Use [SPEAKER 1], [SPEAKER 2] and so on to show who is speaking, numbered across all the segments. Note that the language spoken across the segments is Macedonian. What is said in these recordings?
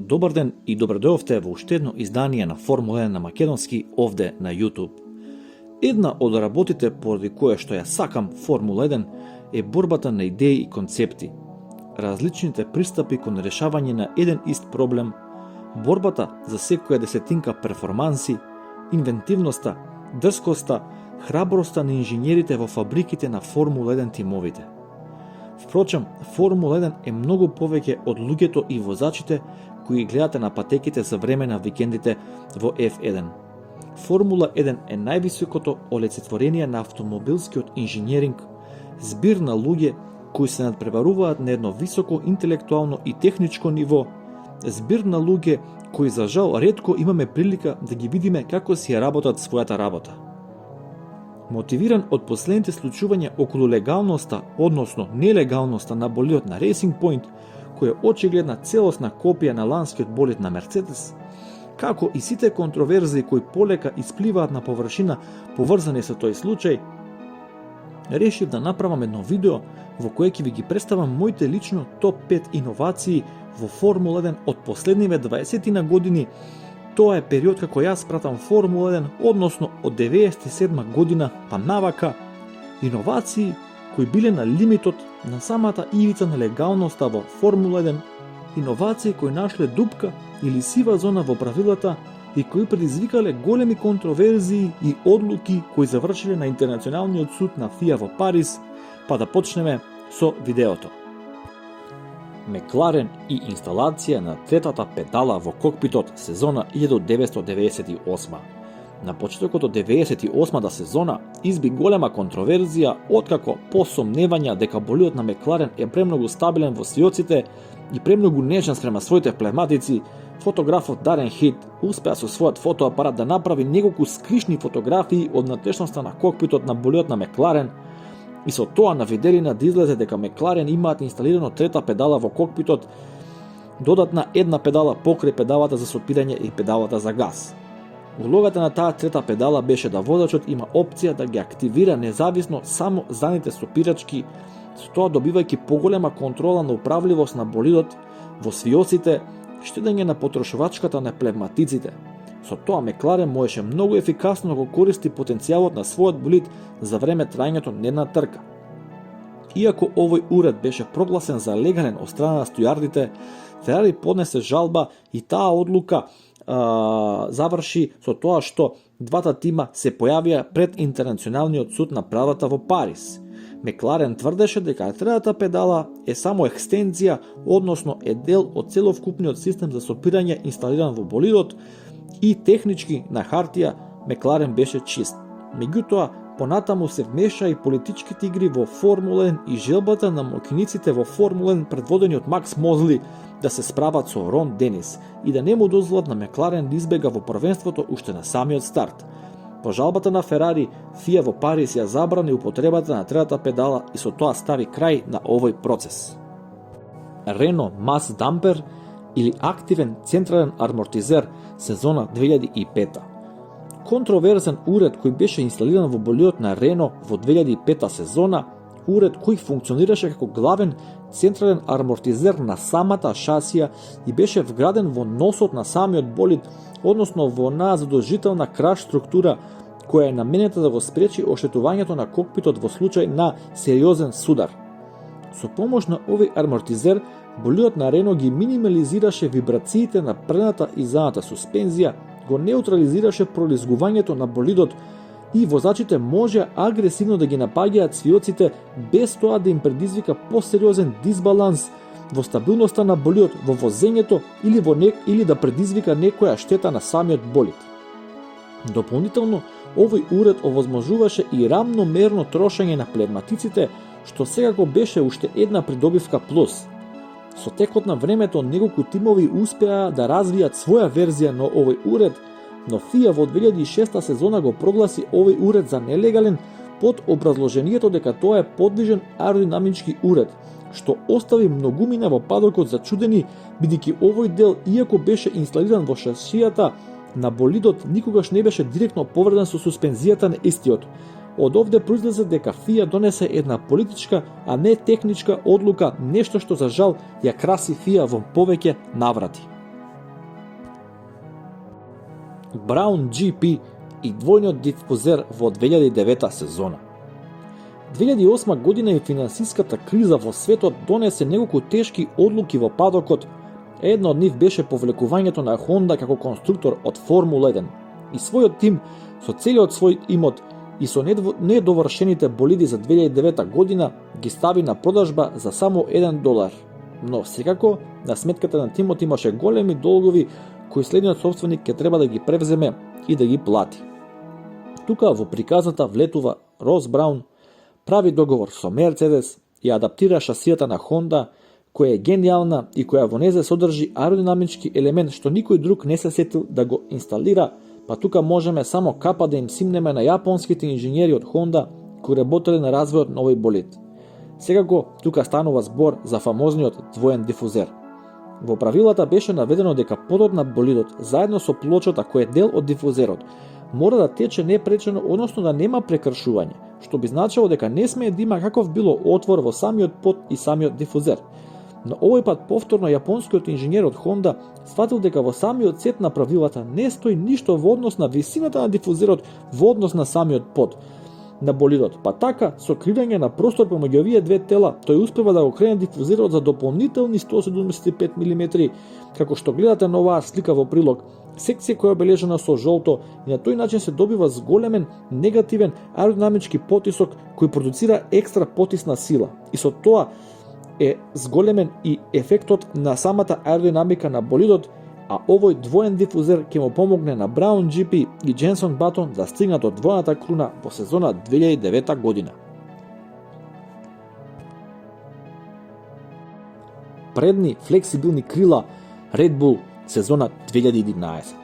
[SPEAKER 1] Добар ден и добредојавте во уште едно издание на Формула 1 на македонски овде на YouTube. Една од работите поради кое што ја сакам Формула 1 е борбата на идеи и концепти, различните пристапи кон решавање на еден ист проблем, борбата за секоја десетинка перформанси, инвентивноста, дрскоста, храброста на инженерите во фабриките на Формула 1 тимовите. Впрочем, Формула 1 е многу повеќе од луѓето и возачите кои гледате на патеките за време на викендите во F1. Формула 1 е највисокото олицетворение на автомобилскиот инженеринг, збир на луѓе кои се надпреваруваат на едно високо интелектуално и техничко ниво, збир на луѓе кои за жал ретко имаме прилика да ги видиме како си ја работат својата работа. Мотивиран од последните случувања околу легалноста, односно нелегалноста на болидот на Racing Point, кој е очигледна целосна копија на ланскиот болид на Мерцедес, како и сите контроверзии кои полека испливаат на површина поврзани со тој случај, решив да направам едно видео во кое ќе ви ги представам моите лично топ 5 иновации во Формула 1 од последниве 20 на години. Тоа е период како јас пратам Формула 1, односно од 97 година па навака, иновации кои биле на лимитот на самата ивица на легалноста во Формула 1, иновации кои нашле дупка или сива зона во правилата и кои предизвикале големи контроверзии и одлуки кои завршиле на Интернационалниот суд на ФИА во Париз, па да почнеме со видеото. Мекларен и инсталација на третата педала во кокпитот сезона 1998. На почетокот од 98-та сезона изби голема контроверзија откако по сомневања дека болидот на Мекларен е премногу стабилен во свиоците и премногу нежен спрема своите плематици, фотографот Дарен Хит успеа со својот фотоапарат да направи неколку скришни фотографии од внатрешноста на кокпитот на болидот на Мекларен и со тоа на виделина да излезе дека Мекларен имаат инсталирано трета педала во кокпитот, додатна една педала покрај педалата за сопирање и педалата за газ. Улогата на таа трета педала беше да возачот има опција да ги активира независно само задните сопирачки, со тоа добивајќи поголема контрола на управливост на болидот во свиоците, штедење на потрошувачката на плевматиците. Со тоа Мекларен можеше многу ефикасно да го користи потенцијалот на својот болид за време трајањето на една трка. Иако овој уред беше прогласен за легален од страна на стујардите, Ферари поднесе жалба и таа одлука заврши со тоа што двата тима се појавија пред Интернационалниот суд на правдата во Париз. Мекларен тврдеше дека третата педала е само екстензија, односно е дел од целовкупниот систем за сопирање инсталиран во болидот и технички на хартија Мекларен беше чист. Меѓутоа, понатаму се вмеша и политичките игри во Формула 1 и желбата на макиниците во Формула 1 предводени од Макс Мозли да се справат со Рон Денис и да не му дозволат на Мекларен да избега во првенството уште на самиот старт. По жалбата на Ферари, ФИА во Париз ја забрани употребата на третата педала и со тоа стави крај на овој процес. Рено Мас Дампер или активен централен амортизер сезона 2005. Контроверзен уред кој беше инсталиран во болидот на Рено во 2005 сезона, уред кој функционираше како главен централен амортизер на самата шасија и беше вграден во носот на самиот болид, односно во онаа задолжителна краш структура која е наменета да го спречи оштетувањето на кокпитот во случај на сериозен судар. Со помош на овој амортизер, болидот на Рено ги минимализираше вибрациите на предната и задната суспензија, го неутрализираше пролизгувањето на болидот и возачите може агресивно да ги напаѓаат свиоците без тоа да им предизвика посериозен дисбаланс во стабилноста на болидот во возењето или да предизвика некоја штета на самиот болид. Дополнително, овој уред овозможуваше и рамномерно трошење на плевматиците, што секако беше уште една придобивка плюс. Со текот на времето неколку тимови успеа да развијат своја верзија на овој уред, но ФИА во 2006 сезона го прогласи овој уред за нелегален под образложението дека тоа е подвижен аеродинамички уред, што остави многумина во падокот зачудени, бидејќи овој дел, иако беше инсталиран во шасијата на болидот, никогаш не беше директно поврзан со суспензијата на истиот. Од овде произлезе дека ФИА донесе една политичка, а не техничка одлука, нешто што за жал ја краси ФИА во повеќе наврати. Brown GP и двојниот дифузер во 2009 сезона. 2008 година и финансиската криза во светот донесе неколку тешки одлуки во падокот. Една од нив беше повлекувањето на Honda како конструктор од Формула 1 и својот тим со целиот свој имот и со недовршените болиди за 2009 година ги стави на продажба за само $1. Но секако, на сметката на тимот имаше големи долгови кои следниот собственик ќе треба да ги превземе и да ги плати. Тука во приказната влетува Рос Браун, прави договор со Мерцедес и адаптира шасијата на Honda, која е гениална и која во незе содржи аеродинамички елемент што никој друг не се сетил да го инсталира, па тука можеме само капа да им симнеме на јапонските инженери од Honda кои работеле на развојот на овој болид. Секако, тука станува збор за фамозниот двоен дифузер. Во правилата беше наведено дека подот на болидот, заедно со плочата која е дел од дифузерот, мора да тече непречено, односно да нема прекршување, што би значило дека не смее да има каков било отвор во самиот под и самиот дифузер. Но овој пат повторно јапонскиот инженер од Honda сфатил дека во самиот сет на правилата не стои ништо во однос на висината на дифузерот во однос на самиот под на болидот, па така, со креирање на простор помеѓу овие две тела, тој успева да го крене дифузерот за дополнителни 175 мм, како што гледате на оваа слика во прилог, секција која е обележена со жолто и на тој начин се добива зголемен негативен аеродинамички потисок кој продуцира екстра потисна сила. И со тоа е зголемен и ефектот на самата аеродинамика на болидот, а овој двоен дифузер ќе му помогне на Brown GP и Jenson Button да стигнат до двојната круна во сезона 2009 година. Предни флексибилни крила Red Bull сезона 2011.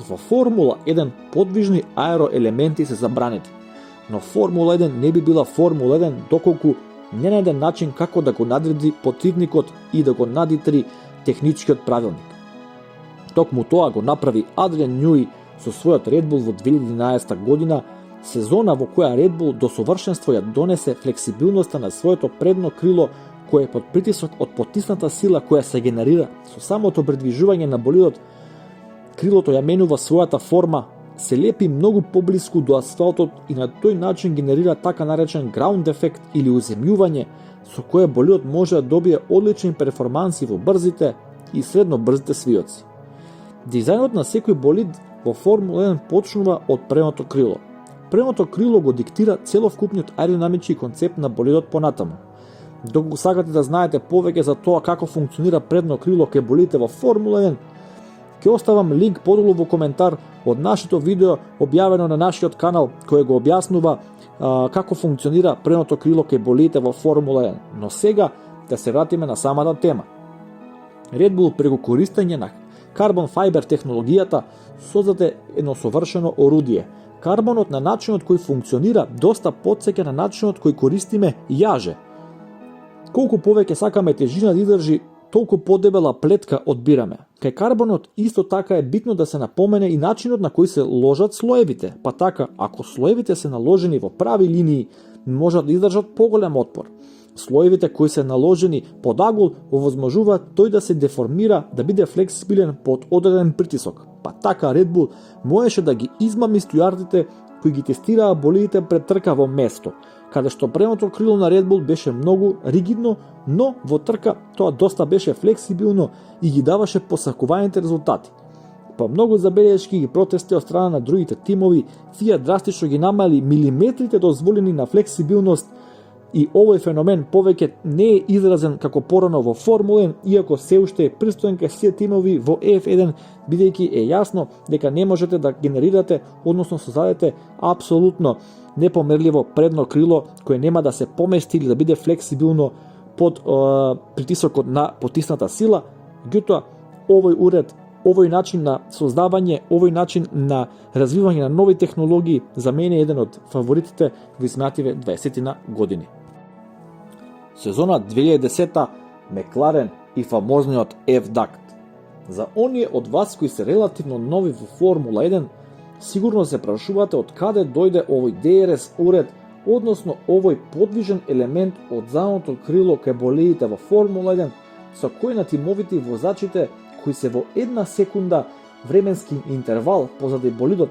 [SPEAKER 1] Во Формула 1 подвижни аероелементи се забранети, но Формула 1 не би била Формула 1 доколку не најде начин како да го надреди противникот и да го надитри техничкиот правилник. Токму тоа го направи Адриан Њуи со својот Red Bull во 2011 година, сезона во која Red Bull до совршенство ја донесе флексибилноста на своето предно крило кој е под притисок од потисната сила која се генерира со самото предвижување на болидот. Крилото ја менува својата форма, се лепи многу поблиску до асфалтот и на тој начин генерира така наречен ground ефект или уземјување со кое болидот може да добие одлични перформанси во брзите и средно брзите свиоци. Дизајнот на секој болид во Формула 1 почнува од предното крило. Предното крило го диктира целовкупниот аеродинамички концепт на болидот понатаму. Доколку сакате да знаете повеќе за тоа како функционира предно крило кај болидите во Формула 1, ќе оставам линк подолу во коментар од нашето видео објавено на нашиот канал кој го објаснува како функционира предното крило кај болидите во Формула 1. Но сега да се вратиме на самата тема. Red Bull преку користење на Carbon Fiber технологијата создаде едно совршено орудие. Карбонот на начинот кој функционира доста потсеќа на начинот кој користиме јаже. Колку повеќе сакаме тежина да издржи, толку подебела плетка одбираме. Кај карбонот исто така е битно да се напомене и начинот на кој се ложат слоевите, па така, ако слоевите се наложени во прави линии, можат да издржат поголем отпор. Слоевите кои се наложени под агул овозможуваат тој да се деформира, да биде флексибилен под одреден притисок. Па така Red Bull можеше да ги измами стујардите кои ги тестираа болидите пред трка во место, каде што предното крило на Red Bull беше многу ригидно, но во трка тоа доста беше флексибилно и ги даваше посакуваните резултати. Па многу забелешки ги протести од страна на другите тимови, FIA драстично ги намали милиметрите дозволени на флексибилност и овој феномен повеќе не е изразен како порано во Формула 1, иако се уште е пристоен кај сите тимови во F1, бидејќи е јасно дека не можете да генерирате, односно создадете апсолутно непомерливо предно крило кое нема да се помести или да биде флексибилно под притисокот на потисната сила. Меѓутоа, овој уред, овој начин на создавање, овој начин на развивање на нови технологии за мене е еден од фаворитите во изминативе 20 години. Сезона 2010 Мекларен и фамозниот F-Duct. За оние од вас кои се релативно нови во Формула 1, сигурно се прашувате од каде дојде овој DRS уред, односно овој подвижен елемент од задното крило кај болидите во Формула 1, со кој на тимовите возачите кои се во една секунда временски интервал позади болидот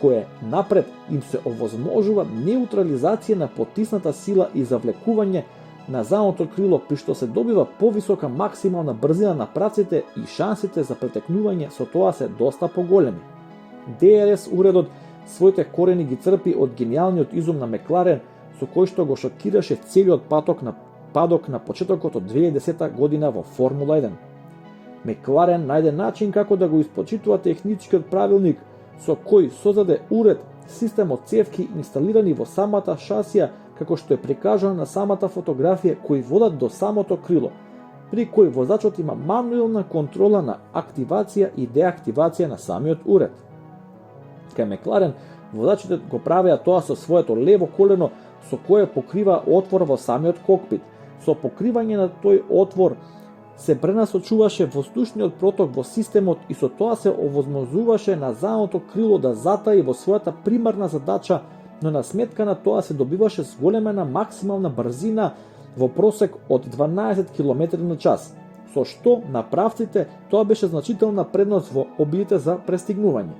[SPEAKER 1] кој е напред, им се овозможува неутрализација на потисната сила и завлекување на задното крило, при што се добива повисока максимална брзина на праците и шансите за претекнување со тоа се доста поголеми. ДРС уредот своите корени ги црпи од гениалниот изум на Мекларен, со кој што го шокираше целиот падок на почетокот од 2010 година во Формула 1. Мекларен најде начин како да го испочитува техничкиот правилник, со кој создаде уред, систем од цевки инсталирани во самата шасија, како што е прикажано на самата фотографија, кои водат до самото крило, при кој возачот има мануелна контрола на активација и деактивација на самиот уред. Кај Мекларен, возачите го правеа тоа со своето лево колено, со кое покрива отвор во самиот кокпит. Со покривање на тој отвор се пренасочуваше воздушниот проток во системот и со тоа се овозможуваше на задното крило да затаи во својата примарна задача, но на сметка на тоа се добиваше зголемена максимална брзина во просек од 12 км на час, со што на правците тоа беше значителна предност во обидите за престигнување.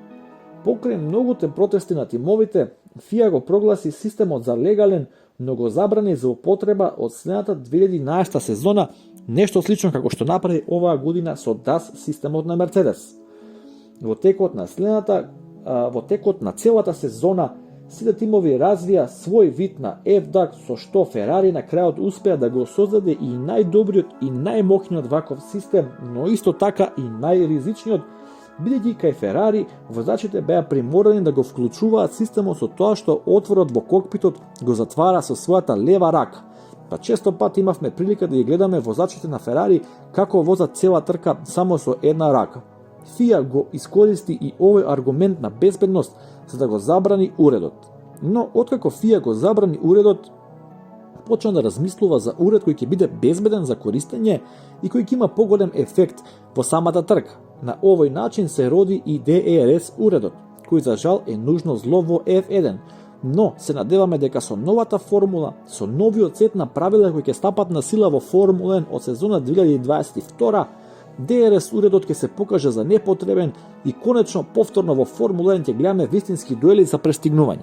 [SPEAKER 1] Покрај многуте протести на тимовите, ФИА го прогласи системот за легален, но го забрани за употреба од следната 2011 сезона, нешто слично како што направи оваа година со DAS системот на Мерцедес. Во текот на целата сезона, сите тимови развија свој вид на FDAC, со што Ферари на крајот успеа да го создаде и најдобриот и најмоќниот ваков систем, но исто така и најризичниот, бидејќи кај Ферари возачите беа приморани да го вклучуваат системот со тоа што отворот во кокпитот го затвара со својата лева рака. Па често пат имавме прилика да ги гледаме возачите на Ферари како возат цела трка само со една рака. ФИА го искористи и овој аргумент на безбедност за да го забрани уредот. Но откако ФИА го забрани уредот, почна да размислува за уред кој ќе биде безбеден за користење и кој ќе има поголем ефект во самата трка. На овој начин се роди и DRS уредот, кој за жал е нужно зло во F1, но се надеваме дека со новата формула, со новиот сет на правила кои ќе стапат на сила во Формула 1 од сезона 2022, DRS уредот ќе се покаже за непотребен и конечно повторно во Формула 1 ќе гледаме вистински дуели за престигнување.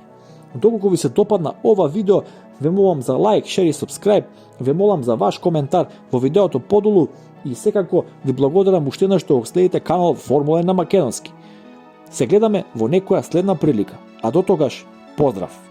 [SPEAKER 1] Доколку ви се допадна ова видео, ве молам за лайк, шер и сабскрајб, ве молам за ваш коментар во видеото подолу и секако ви благодарам уште еднаш што го следите канал Формула 1 на македонски. Се гледаме во некоја следна прилика, а до тогаш, поздрав!